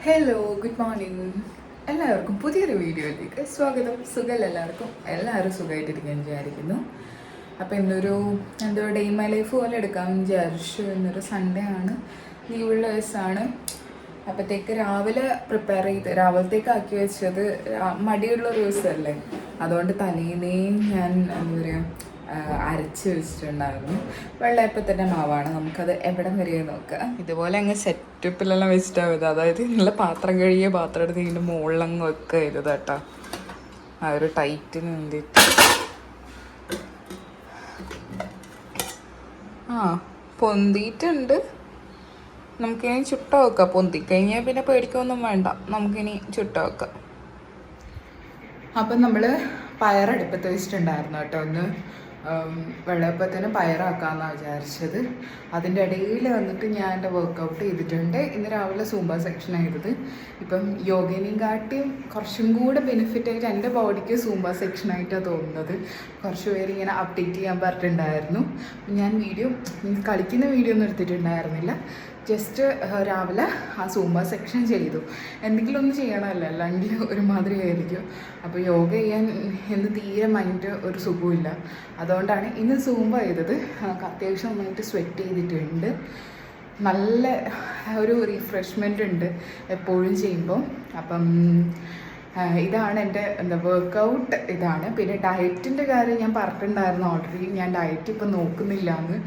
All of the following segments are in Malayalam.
ഹലോ ഗുഡ് മോർണിംഗ് എല്ലാവർക്കും പുതിയൊരു വീഡിയോയിലേക്ക് സ്വാഗതം. സുഖമല്ല എല്ലാവരും സുഖമായിട്ടിരിക്കാൻ വിചാരിക്കുന്നു. അപ്പോൾ ഇന്നൊരു ഡേ മൈ ലൈഫ് പോലെ എടുക്കാമെന്ന് വിചാരിച്ചു. ഇന്നൊരു സൺഡേ ആണ്, ലീവുള്ള ദിവസമാണ്. അപ്പോഴത്തേക്ക് രാവിലെ പ്രിപ്പയർ ചെയ്ത് രാവിലത്തേക്ക് ആക്കി വെച്ചത് മടിയുള്ളൊരു ദിവസമല്ലേ, അതുകൊണ്ട് തലേന്നേ ഞാൻ എന്താ പറയുക അരച്ച് വെച്ചിട്ടുണ്ടായിരുന്നു. വെള്ളയപ്പത്തിൻ്റെ മാവാണ്, നമുക്കത് എവിടം വരെ നോക്കാം. ഇതുപോലെ അങ്ങ് സെറ്റപ്പിലെല്ലാം വെച്ചിട്ടാണ് ഇത്, അതായത് നല്ല പാത്രം കഴുകിയ പാത്രം എടുത്ത് ഇതിൻ്റെ മുകളിലങ്ങ് വെക്കുക ചെയ്തത് കേട്ടോ, ആ ഒരു ടൈറ്റിന് വേണ്ടിയിട്ട്. പൊന്തിയിട്ടുണ്ട്. നമുക്കിനി ചുട്ട വെക്കാം. പൊന്തിക്കഴിഞ്ഞാൽ പിന്നെ പേടിക്കൊന്നും വേണ്ട, നമുക്കിനി ചുട്ട വെക്കാം. അപ്പം നമ്മൾ പയറടുപ്പത്ത് വെച്ചിട്ടുണ്ടായിരുന്നു കേട്ടോ. ഒന്ന് വെള്ളയപ്പത്തിന് പയറാക്കാമെന്നാണ് വിചാരിച്ചത്. അതിൻ്റെ ഇടയിൽ വന്നിട്ട് ഞാൻ എൻ്റെ വർക്കൗട്ട് ചെയ്തിട്ടുണ്ട്. ഇന്ന് രാവിലെ സൂംബ സെക്ഷനാണ് ചെയ്തത്. ഇപ്പം യോഗേനെയും കാട്ടിയും കുറച്ചും കൂടെ ബെനിഫിറ്റായിട്ട് എൻ്റെ ബോഡിക്ക് സൂംബ സെക്ഷനായിട്ടാണ് തോന്നുന്നത്. കുറച്ച് പേര് ഇങ്ങനെ അപ്ഡേറ്റ് ചെയ്യാൻ പറഞ്ഞിട്ടുണ്ടായിരുന്നു. ഞാൻ കളിക്കുന്ന വീഡിയോ ഒന്നും എടുത്തിട്ടുണ്ടായിരുന്നില്ല. ജസ്റ്റ് രാവിലെ ആ സൂംബ സെക്ഷൻ ചെയ്തു. എന്തെങ്കിലും ഒന്ന് ചെയ്യണമല്ലോ, അല്ലെങ്കിൽ ഒരുമാതിരി ആയിരിക്കും. അപ്പോൾ യോഗ ചെയ്യാൻ എന്ന് തീരെ മൈൻഡ് ഒരു സുഖമില്ല. അതുകൊണ്ടാണ് ഇന്ന് സൂംബ ചെയ്തത്. അത്യാവശ്യം നന്നായിട്ട് സ്വെറ്റ് ചെയ്തിട്ടുണ്ട്. നല്ല ഒരു റിഫ്രഷ്മെൻ്റ് ഉണ്ട് എപ്പോഴും ചെയ്യുമ്പോൾ. അപ്പം ഇതാണ് എൻ്റെ വർക്കൗട്ട് ഇതാണ്. പിന്നെ ഡയറ്റിൻ്റെ കാര്യം ഞാൻ പറഞ്ഞിട്ടുണ്ടായിരുന്നു ഓൾറെഡി. ഞാൻ ഡയറ്റ് ഇപ്പം നോക്കുന്നില്ല എന്ന്,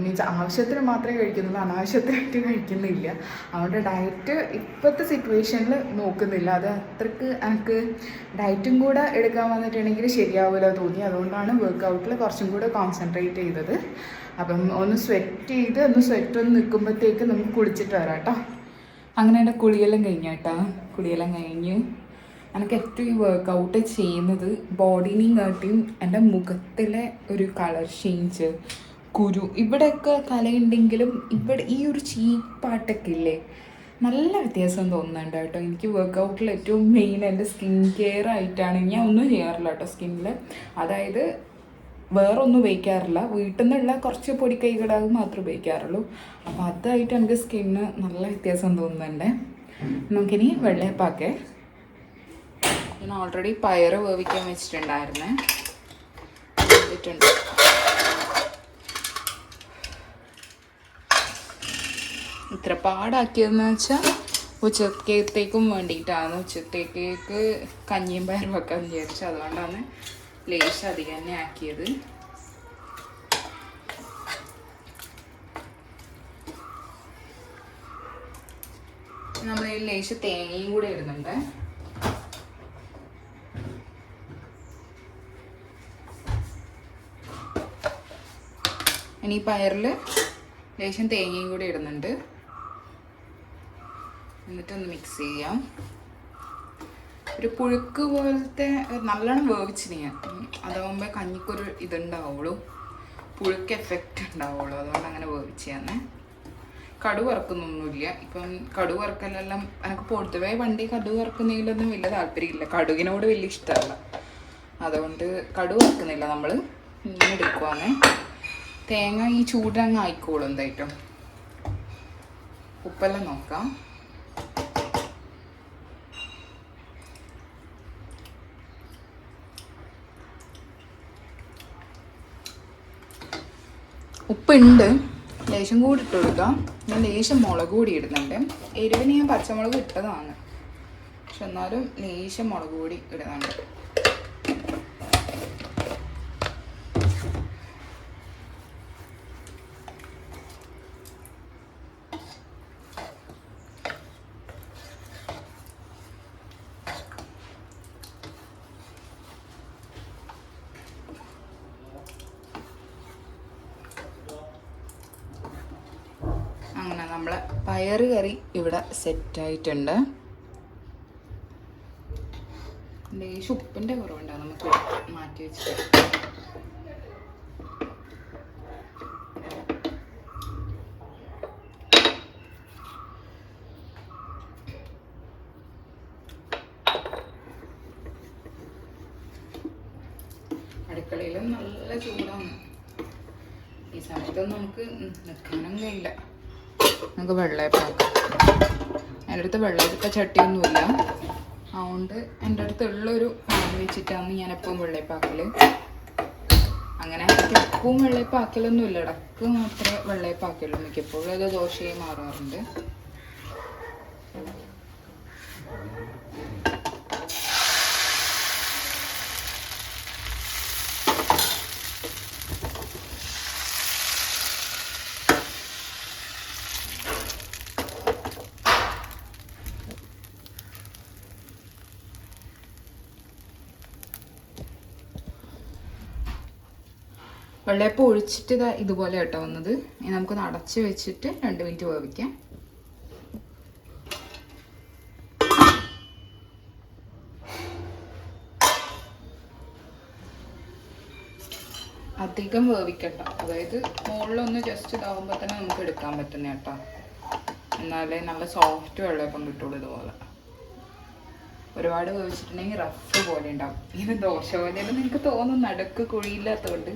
മീൻസ് ആവശ്യത്തിന് മാത്രമേ കഴിക്കുന്നുള്ളൂ, അനാവശ്യത്തിനായിട്ട് കഴിക്കുന്നില്ല. അതുകൊണ്ട് ഡയറ്റ് ഇപ്പോഴത്തെ സിറ്റുവേഷനിൽ നോക്കുന്നില്ല. അത് അത്രയ്ക്ക് എനിക്ക് ഡയറ്റും കൂടെ എടുക്കാൻ വന്നിട്ടുണ്ടെങ്കിൽ ശരിയാവില്ല തോന്നി. അതുകൊണ്ടാണ് വർക്കൗട്ടിൽ കുറച്ചും കൂടെ കോൺസെൻട്രേറ്റ് ചെയ്തത്. അപ്പം ഒന്ന് സ്വെറ്റ് ഒന്ന് നിൽക്കുമ്പോഴത്തേക്ക് നമുക്ക് കുളിച്ചിട്ട് വരാം കേട്ടോ. അങ്ങനെ എൻ്റെ കുളിയെല്ലാം കഴിഞ്ഞ് എനിക്ക് ഏറ്റവും ഈ വർക്കൗട്ട് ചെയ്യുന്നത് ബോഡീനെയും കാട്ടിയും എൻ്റെ മുഖത്തിലെ ഒരു കളർ ചേഞ്ച്, കുരു, ഇവിടെയൊക്കെ കലയുണ്ടെങ്കിലും ഇവിടെ ഈ ഒരു ചീപ്പാട്ടൊക്കെ ഇല്ലേ, നല്ല വ്യത്യാസം തോന്നുന്നുണ്ട് കേട്ടോ. എനിക്ക് വർക്കൗട്ടിൽ ഏറ്റവും മെയിൻ എൻ്റെ സ്കിൻ കെയർ ആയിട്ടാണ്. ഞാൻ ഒന്നും ചെയ്യാറില്ല കേട്ടോ സ്കിന്നിൽ, അതായത് വേറൊന്നും ഉപയോഗിക്കാറില്ല. വീട്ടിൽ നിന്നുള്ള കുറച്ച് പൊടിക്കൈകളാവ് മാത്രമേ ഉപയോഗിക്കാറുള്ളൂ. അപ്പോൾ അതായിട്ട് എനിക്ക് സ്കിന്ന് നല്ല വ്യത്യാസം തോന്നുന്നുണ്ട്. നമുക്കിനി വെള്ളയപ്പാക്കേ. ഞാൻ ഓൾറെഡി പയറ് വേവിക്കാൻ വെച്ചിട്ടുണ്ടായിരുന്നേ. ഇത്ര പാടാക്കിയതെന്ന് വെച്ചാൽ ഉച്ചത്തേക്കും വേണ്ടിയിട്ടാണ്. ഉച്ചത്തേക്ക് കഞ്ഞിയും പയറും വെക്കാൻ വിചാരിച്ചു. അതുകൊണ്ടാണ് ലേശം അധികം തന്നെ ആക്കിയത്. നമ്മൾ ഈ ലേശം തേങ്ങയും കൂടെ ഇടുന്നുണ്ട്. ഇനി പയറിൽ ലേശം തേങ്ങയും കൂടി ഇടുന്നുണ്ട്. എന്നിട്ടൊന്ന് മിക്സ് ചെയ്യാം. ഒരു പുഴുക്ക് പോലത്തെ നല്ലോണം വേവിച്ചിന് ഞാൻ, അതാകുമ്പോൾ കഞ്ഞിക്കൊരു ഇതുണ്ടാവുള്ളൂ, പുഴുക്ക് എഫക്റ്റ് ഉണ്ടാവുള്ളൂ. അതുകൊണ്ട് അങ്ങനെ വേവിച്ചാന്ന്. കടുക് വറക്കുന്നൊന്നുമില്ല. ഇപ്പം കടുക് വറക്കലെല്ലാം എനിക്ക് പൊതുവേ പണ്ട് കടുക് വറക്കുന്നതിലൊന്നും വലിയ താല്പര്യമില്ല, കടുകിനോട് വലിയ ഇഷ്ടമല്ല. അതുകൊണ്ട് കടുക് വറക്കുന്നില്ല, നമ്മൾ ഇങ്ങനെ എടുക്കുവാന്ന്. തേങ്ങ ഈ ചൂടങ്ങ് ആയിക്കോളും എന്തായിട്ടും. ഉപ്പെല്ലാം നോക്കാം. ഉപ്പുണ്ട്, ലേശം കൂടി ഇട്ട് കൊടുക്കാം. ഞാൻ ലേശം മുളക് കൂടി ഇടുന്നുണ്ട്. എരിവിന് ഞാൻ പച്ചമുളക് ഇട്ടതാണ്, പക്ഷെ എന്നാലും ലേശം മുളക് കൂടി ഇടുന്നുണ്ട്. അങ്ങനെ നമ്മളെ പയറ് കറി ഇവിടെ സെറ്റായിട്ടുണ്ട്. ലേശം ഉപ്പിൻ്റെ കുറവുണ്ടാകും, നമുക്ക് മാറ്റി വെച്ചിട്ട്. അടുക്കളയിലും നല്ല ചൂടാണ്. ഈ സമയത്തൊന്നും നമുക്ക് നിൽക്കാനും കഴിയില്ല. നമുക്ക് വെള്ളയപ്പാക്കാം. ഞാൻ എൻ്റെ അടുത്ത് വെള്ളയപ്പ ചട്ടിയൊന്നുമില്ല. അതുകൊണ്ട് എൻ്റെ അടുത്തുള്ളൊരു പാൻ വെച്ചിട്ടാണ് ഞാൻ എപ്പോഴും വെള്ളയപ്പാക്കൽ. അങ്ങനെ എപ്പോഴും വെള്ളയപ്പാക്കലൊന്നും ഇല്ല, ഇടക്ക് മാത്രമേ വെള്ളയപ്പാക്കലുള്ളൂ. മിക്കപ്പോഴും അത് ദോശയായി മാറാറുണ്ട്. വെള്ളയപ്പം ഒഴിച്ചിട്ട് ഇതുപോലെ കേട്ടോ വന്നത്. ഇനി നമുക്കൊന്ന് അടച്ച് വെച്ചിട്ട് 2 മിനിറ്റ് വേവിക്കാം. അധികം വേവിക്കട്ടോ, അതായത് മുകളിലൊന്ന് ജസ്റ്റ് ഇതാവുമ്പോൾ തന്നെ നമുക്ക് എടുക്കാൻ പറ്റുന്ന കേട്ടോ. എന്നാലേ നല്ല സോഫ്റ്റ് വെള്ളയപ്പം കിട്ടുള്ളൂ. ഇതുപോലെ ഒരുപാട് വേവിച്ചിട്ടുണ്ടെങ്കിൽ റഫ് പോലെ ഉണ്ടാവും. ഇത് ദോശ പോലെയൊന്നും എനിക്ക് തോന്നുന്നു, നടുക്ക് കുഴിയില്ലാത്തതുകൊണ്ട്.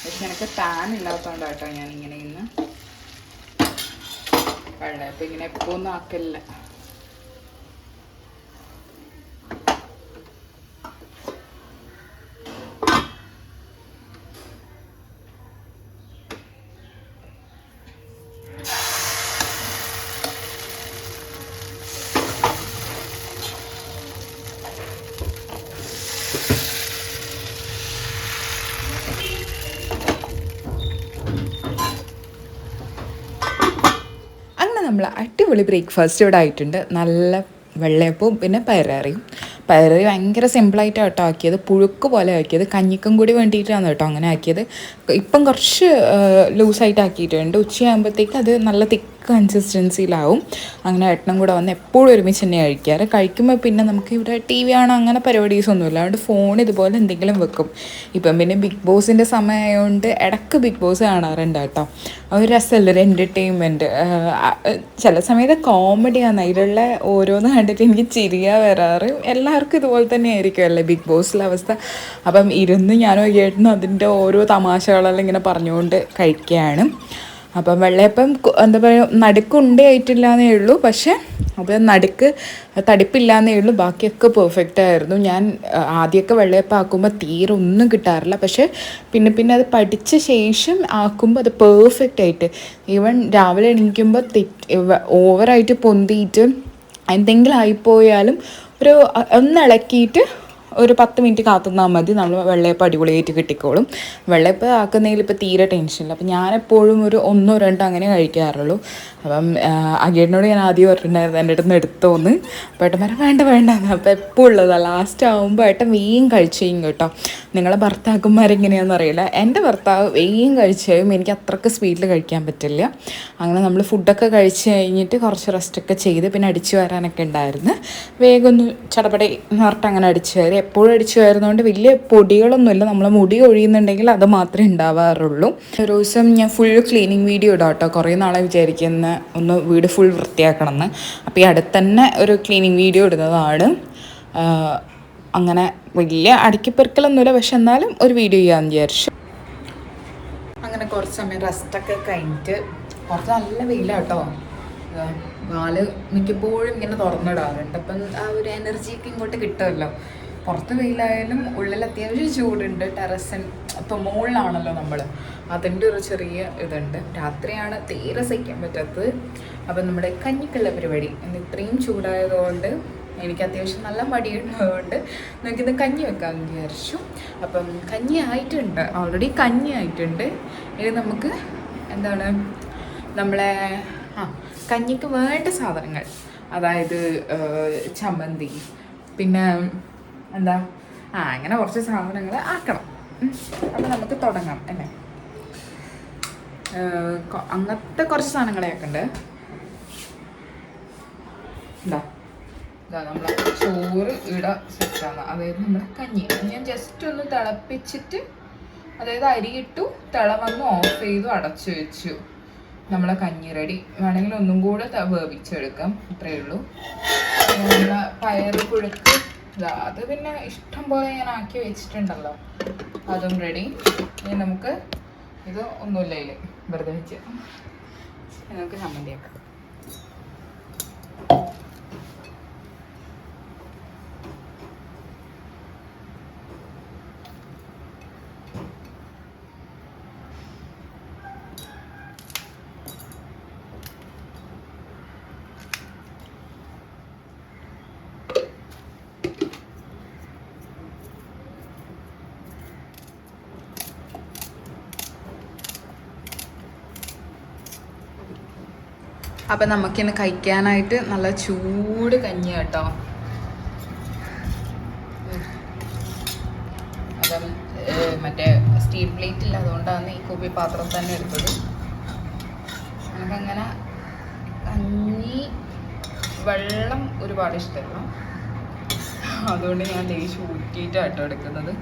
പക്ഷെ എനിക്ക് പാൻ ഇല്ലാത്തതുകൊണ്ടാട്ടോ ഞാനിങ്ങനെ ഇന്ന് വെള്ളയപ്പം ഇങ്ങനെ എപ്പോൾ ഒന്നും ആക്കലില്ല. നമ്മൾ അടിപൊളി ബ്രേക്ക്ഫാസ്റ്റ് ഇവിടെ ആയിട്ടുണ്ട്. നല്ല വെള്ളയപ്പവും പിന്നെ പയററിയും. പയററി ഭയങ്കര സിമ്പിളായിട്ടാണ് കേട്ടോ ആക്കിയത്, പുഴുക്ക് പോലെ ആക്കിയത്. കഞ്ഞിക്കും കൂടി വേണ്ടിയിട്ടാണ് കേട്ടോ അങ്ങനെ ആക്കിയത്. ഇപ്പം കുറച്ച് ലൂസായിട്ട് ആക്കിയിട്ടുണ്ട്. ഉച്ചയാകുമ്പോഴത്തേക്ക് അത് നല്ല തിക്ക് കൺസിസ്റ്റൻസിയിലാവും. അങ്ങനെ ഏട്ടനും കൂടെ വന്ന് എപ്പോഴും ഒരുമിച്ച് തന്നെ കഴിക്കാറ്. കഴിക്കുമ്പോൾ പിന്നെ നമുക്ക് ഇവിടെ TV കാണാൻ അങ്ങനെ പരിപാടീസൊന്നുമില്ല. അതുകൊണ്ട് ഫോൺ ഇതുപോലെ എന്തെങ്കിലും വെക്കും. ഇപ്പം പിന്നെ ബിഗ് ബോസിൻ്റെ സമയമായതുകൊണ്ട് ഇടയ്ക്ക് ബിഗ് ബോസ് കാണാറുണ്ട് കേട്ടോ. ഒരു രസമല്ല, ഒരു എൻ്റർടൈൻമെൻറ്റ്. ചില സമയത്ത് കോമഡിയാണ്, അതിലുള്ള ഓരോന്ന് കണ്ടിട്ട് എനിക്ക് ചിരിയാ വരാറ്. എല്ലാവർക്കും ഇതുപോലെ തന്നെ ആയിരിക്കും അല്ലേ ബിഗ് ബോസിലെ അവസ്ഥ. അപ്പം ഇരുന്ന് ഞാനോ കേട്ടുന്നു അതിൻ്റെ ഓരോ തമാശകളെല്ലാം ഇങ്ങനെ പറഞ്ഞുകൊണ്ട് കഴിക്കുകയാണ്. അപ്പം വെള്ളയപ്പം എന്താ പറയുക, നടുക്ക് ഉണ്ടയായിട്ടില്ലാന്നേ ഉള്ളൂ, പക്ഷേ അത് നടുക്ക് തടിപ്പില്ലാന്നേ ഉള്ളൂ. ബാക്കിയൊക്കെ പെർഫെക്റ്റ് ആയിരുന്നു. ഞാൻ ആദ്യമൊക്കെ വെള്ളയപ്പം ആക്കുമ്പോൾ തീരെ ഒന്നും കിട്ടാറില്ല, പക്ഷേ പിന്നെ അത് പഠിച്ച ശേഷം ആക്കുമ്പോൾ അത് പെർഫെക്റ്റ് ആയിട്ട്, ഈവൻ രാവിലെ എണീക്കുമ്പോൾ ഓവറായിട്ട് പൊന്തിയിട്ട് എന്തെങ്കിലും ആയിപ്പോയാലും ഒന്ന് ഇളക്കിയിട്ട് ഒരു 10 മിനിറ്റ് കാത്തുനിന്നാൽ മതി, നമ്മൾ വെള്ളയപ്പം അടിപൊളിയായിട്ട് കിട്ടിക്കോളും. വെള്ളയപ്പം ആക്കുന്നതിൽ ഇപ്പോൾ തീരെ ടെൻഷനില്ല. അപ്പം ഞാനെപ്പോഴും ഒരു 1 or 2 അങ്ങനെ കഴിക്കാറുള്ളൂ. അപ്പം അഗേട്ടനോട് ഞാൻ ആദ്യം പറഞ്ഞിട്ടുണ്ടായിരുന്നു എൻ്റെ അടുത്ത് നിന്ന് എടുത്തോന്ന്. അപ്പോൾ ഏട്ടൻ വേണ്ട അപ്പോൾ എപ്പോൾ ഉള്ളതാണ്. ലാസ്റ്റ് ആകുമ്പോൾ ഏട്ടൻ വേഗം കഴിച്ചും കേട്ടോ. നിങ്ങളെ ഭർത്താക്കന്മാരെങ്ങനെയാണെന്ന് അറിയില്ല, എൻ്റെ ഭർത്താവ് വേഗം കഴിച്ചും എനിക്ക് അത്രയ്ക്ക് സ്പീഡിൽ കഴിക്കാൻ പറ്റില്ല. അങ്ങനെ നമ്മൾ ഫുഡൊക്കെ കഴിച്ച് കഴിഞ്ഞിട്ട് കുറച്ച് റെസ്റ്റൊക്കെ ചെയ്ത് പിന്നെ അടിച്ചു വരാനൊക്കെ ഉണ്ടായിരുന്നു. വേഗം ഒന്ന് ചടപടി നേർട്ട് അങ്ങനെ അടിച്ചു വരും. എപ്പോഴും അടിച്ചു വരുന്നതുകൊണ്ട് വലിയ പൊടികളൊന്നുമില്ല. നമ്മൾ മുടി ഒഴിയുന്നുണ്ടെങ്കിൽ അത് മാത്രമേ ഉണ്ടാവാറുള്ളൂ. ഒരു ദിവസം ഞാൻ ഫുൾ ക്ലീനിങ് വീഡിയോ ഇടാം കേട്ടോ. കുറേ നാളെ വിചാരിക്കുന്ന ഒന്ന് വീട് ഫുൾ വൃത്തിയാക്കണം എന്ന്. അപ്പോൾ ഈ അടുത്ത് തന്നെ ഒരു ക്ലീനിങ് വീഡിയോ ഇടുന്നതാണ്. അങ്ങനെ വലിയ അടുക്കിപ്പെറുക്കലൊന്നുമില്ല, പക്ഷെ എന്നാലും ഒരു വീഡിയോ ചെയ്യാമെന്ന് വിചാരിച്ചു. അങ്ങനെ കുറച്ച് സമയം റെസ്റ്റൊക്കെ കഴിഞ്ഞിട്ട് കുറച്ച് നല്ല വെയിലാട്ടോ. വാല് മിക്കപ്പോഴും ഇങ്ങനെ തുറന്നിടാറുണ്ട്. അപ്പം ആ ഒരു എനർജിയൊക്കെ ഇങ്ങോട്ട് കിട്ടുമല്ലോ. പുറത്ത് വെയിലായാലും ഉള്ളിൽ അത്യാവശ്യം ചൂടുണ്ട്. ടെറസിൻ ഇപ്പോൾ മുകളിലാണല്ലോ നമ്മൾ, അതിൻ്റെ ഒരു ചെറിയ ഇതുണ്ട്. രാത്രിയാണ് തീരെ സഹിക്കാൻ പറ്റാത്തത്. അപ്പം നമ്മുടെ കഞ്ഞിക്കുള്ള പരിപാടി ഇന്ന് ഇത്രയും ചൂടായതുകൊണ്ട് എനിക്ക് അത്യാവശ്യം നല്ല മടിയുള്ളതുകൊണ്ട് നമുക്കിത് കഞ്ഞി വെക്കാമെന്ന് വിചാരിച്ചു. അപ്പം കഞ്ഞി ആയിട്ടുണ്ട്, ഓൾറെഡി കഞ്ഞി ആയിട്ടുണ്ട്. ഇനി നമുക്ക് എന്താണ് നമ്മളെ കഞ്ഞിക്ക് വേണ്ട സാധനങ്ങൾ, അതായത് ചമ്മന്തി, പിന്നെ എന്താ അങ്ങനെ കുറച്ച് സാധനങ്ങൾ ആക്കണം. അപ്പം നമുക്ക് തുടങ്ങാം അല്ലേ. അങ്ങനത്തെ കുറച്ച് സാധനങ്ങളെ ആക്കണ്ടേ. നമ്മളെ ചോറ് ഇടാൻ സെറ്റാണ്, അതായത് നമ്മുടെ കഞ്ഞി ഞാൻ ജസ്റ്റ് ഒന്ന് തിളപ്പിച്ചിട്ട്, അതായത് അരിയിട്ടു, തിള വന്ന് ഓഫ് ചെയ്തു, അടച്ചു വെച്ചു. നമ്മളെ കഞ്ഞി റെഡി. വേണമെങ്കിൽ ഒന്നും കൂടെ വേവിച്ചെടുക്കാം, അത്രയേ ഉള്ളൂ. നമ്മളെ പയറ് പുഴുക്ക് അത് പിന്നെ ഇഷ്ടം പോലെ ഞാൻ ആക്കി വെച്ചിട്ടുണ്ടല്ലോ, അതും റെഡി. ഇനി നമുക്ക് ഇത് ഒന്നുമില്ല ഇതിൽ വെറുതെ വെച്ച് നമുക്ക് ചമ്മന്തിയാക്കാം. അപ്പം നമുക്കിന്ന് കഴിക്കാനായിട്ട് നല്ല ചൂട് കഞ്ഞി കേട്ടോ. അപ്പം മറ്റേ സ്റ്റീൽ പ്ലേറ്റ് ഇല്ല, അതുകൊണ്ടാണ് ഈ കുപ്പി പാത്രം തന്നെ എടുത്തത്. നമുക്കങ്ങനെ കഞ്ഞി വെള്ളം ഒരുപാട് ഇഷ്ടമല്ല, അതുകൊണ്ട് ഞാൻ ലേശം ഊറ്റിയിട്ടാട്ടോ എടുക്കുന്നത്.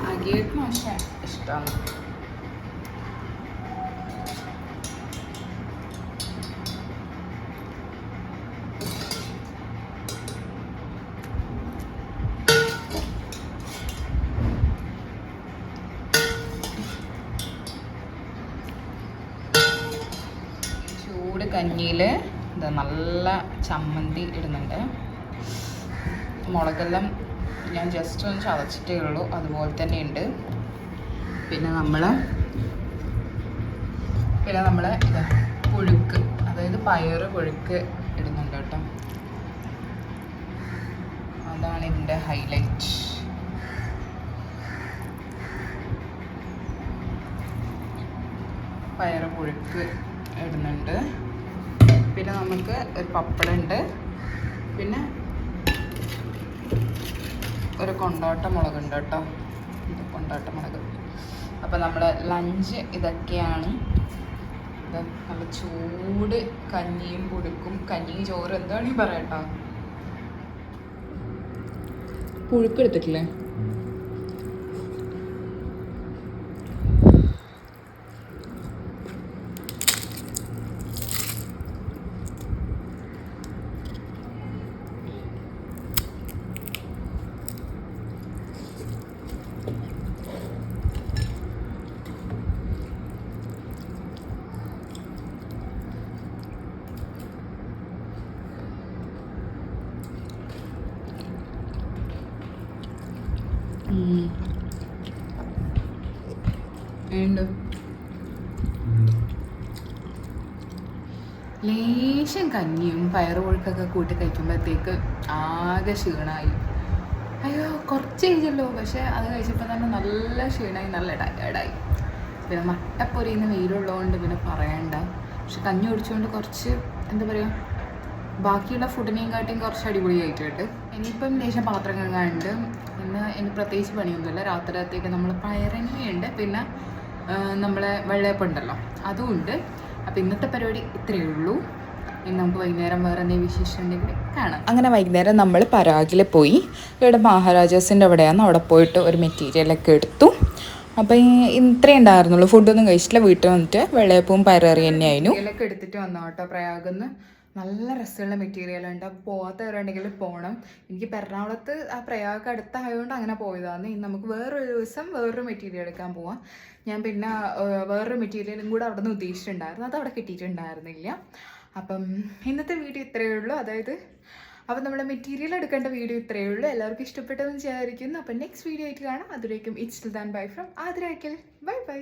അരിയൊക്കെ പക്ഷേ ഇഷ്ടമാണ്. ചൂട് കഞ്ഞിയിൽ ഇത് നല്ല ചമ്മന്തി ഇടുന്നുണ്ട്. മുളകെല്ലാം ഞാൻ ജസ്റ്റ് ഒന്ന് ചതച്ചിട്ടേ ഉള്ളൂ, അതുപോലെ തന്നെ ഉണ്ട്. പിന്നെ നമ്മൾ ഇത് പുഴുക്ക്, അതായത് പയറ് പുഴുക്ക് ഇടുന്നുണ്ട് കേട്ടോ. അതാണ് ഇതിൻ്റെ ഹൈലൈറ്റ്. പയറ് പുഴുക്ക് ഇടുന്നുണ്ട്. പിന്നെ നമുക്ക് ഒരു പപ്പടം ഉണ്ട്, പിന്നെ ഒരു കൊണ്ടാട്ട മുളകുണ്ട് കേട്ടോ. ഇത് കൊണ്ടാട്ട മുളക്. അപ്പം നമ്മുടെ ലഞ്ച് ഇതൊക്കെയാണ്. ഇത് നല്ല ചൂട് കഞ്ഞിയും പുഴുക്കും, കഞ്ഞി ചോറ് എന്താണ് ഈ പറയട്ടോ. പുഴുക്ക് എടുത്തിട്ടില്ലേ? ഉണ്ട് ലേശം കഞ്ഞിയും പയറുപുഴുക്കൊക്കെ കൂട്ടി കഴിക്കുമ്പോഴത്തേക്ക് ആകെ ക്ഷീണമായി. അയ്യോ കുറച്ച് കഴിച്ചല്ലോ, പക്ഷെ അത് കഴിച്ചപ്പോൾ തന്നെ നല്ല ക്ഷീണമായി, നല്ല ടയേർഡായി. പിന്നെ മട്ടപ്പൊരിയുന്ന വെയിലുള്ളതുകൊണ്ട് പിന്നെ പറയണ്ട. പക്ഷെ കഞ്ഞി കുടിച്ചുകൊണ്ട് കുറച്ച് എന്താ പറയുക, ബാക്കിയുള്ള ഫുഡിനെയും കാട്ടിയും കുറച്ച് അടിപൊളിയായിട്ടുണ്ട്. ഇനിയിപ്പം ലേശം പാത്രം കഴുകാനുണ്ട്. ഇന്ന് എനിക്ക് പ്രത്യേകിച്ച് പണിയൊന്നുമില്ല. രാത്രിയത്തേക്ക് നമ്മൾ പയറങ്ങയുണ്ട്, പിന്നെ നമ്മളെ വെള്ളയപ്പം ഉണ്ടല്ലോ അതും ഉണ്ട്. അപ്പോൾ ഇന്നത്തെ പരിപാടി ഇത്രയേ ഉള്ളൂ. ഇനി നമുക്ക് വൈകുന്നേരം വേറെ എന്തെങ്കിലും വിശേഷം ഉണ്ടെങ്കിൽ കാണാം. അങ്ങനെ വൈകുന്നേരം നമ്മൾ പരാഗിൽ പോയി. ഇവിടെ മഹാരാജാസിൻ്റെ അവിടെയാണ്. അവിടെ പോയിട്ട് ഒരു മെറ്റീരിയലൊക്കെ എടുത്തു. അപ്പോൾ ഇത്രയേ ഉണ്ടായിരുന്നുള്ളൂ. ഫുഡൊന്നും കഴിച്ചില്ല. വീട്ടിൽ വന്നിട്ട് വെള്ളയപ്പവും പയറേറി തന്നെയായിരുന്നു. മെറ്റീരിയലൊക്കെ എടുത്തിട്ട് വന്നു കേട്ടോ. പ്രയാഗിന്ന് നല്ല രസമുള്ള മെറ്റീരിയലുണ്ട്. അപ്പോൾ പോകാത്തവരുണ്ടെങ്കിൽ പോകണം. എനിക്ക് എറണാകുളത്ത് ആ പ്രയാഗ് അടുത്തായതുകൊണ്ട് അങ്ങനെ പോയതാണ്. ഇനി നമുക്ക് വേറൊരു ദിവസം വേറൊരു മെറ്റീരിയൽ എടുക്കാൻ പോവാം. ഞാൻ പിന്നെ വേറൊരു മെറ്റീരിയലും കൂടെ അവിടെ നിന്ന് ഉദ്ദേശിച്ചിട്ടുണ്ടായിരുന്നു, അത് അവിടെ കിട്ടിയിട്ടുണ്ടായിരുന്നില്ല. അപ്പം ഇന്നത്തെ വീഡിയോ ഇത്രയേ ഉള്ളൂ. അപ്പം നമ്മുടെ മെറ്റീരിയൽ എടുക്കേണ്ട വീഡിയോ ഇത്രയേ ഉള്ളൂ. എല്ലാവർക്കും ഇഷ്ടപ്പെട്ടെന്ന് വിചാരിക്കുന്നു. അപ്പം നെക്സ്റ്റ് വീഡിയോ ആയിട്ട് കാണാം. അതുവരേക്കും it's than bye from Athira. Bye bye.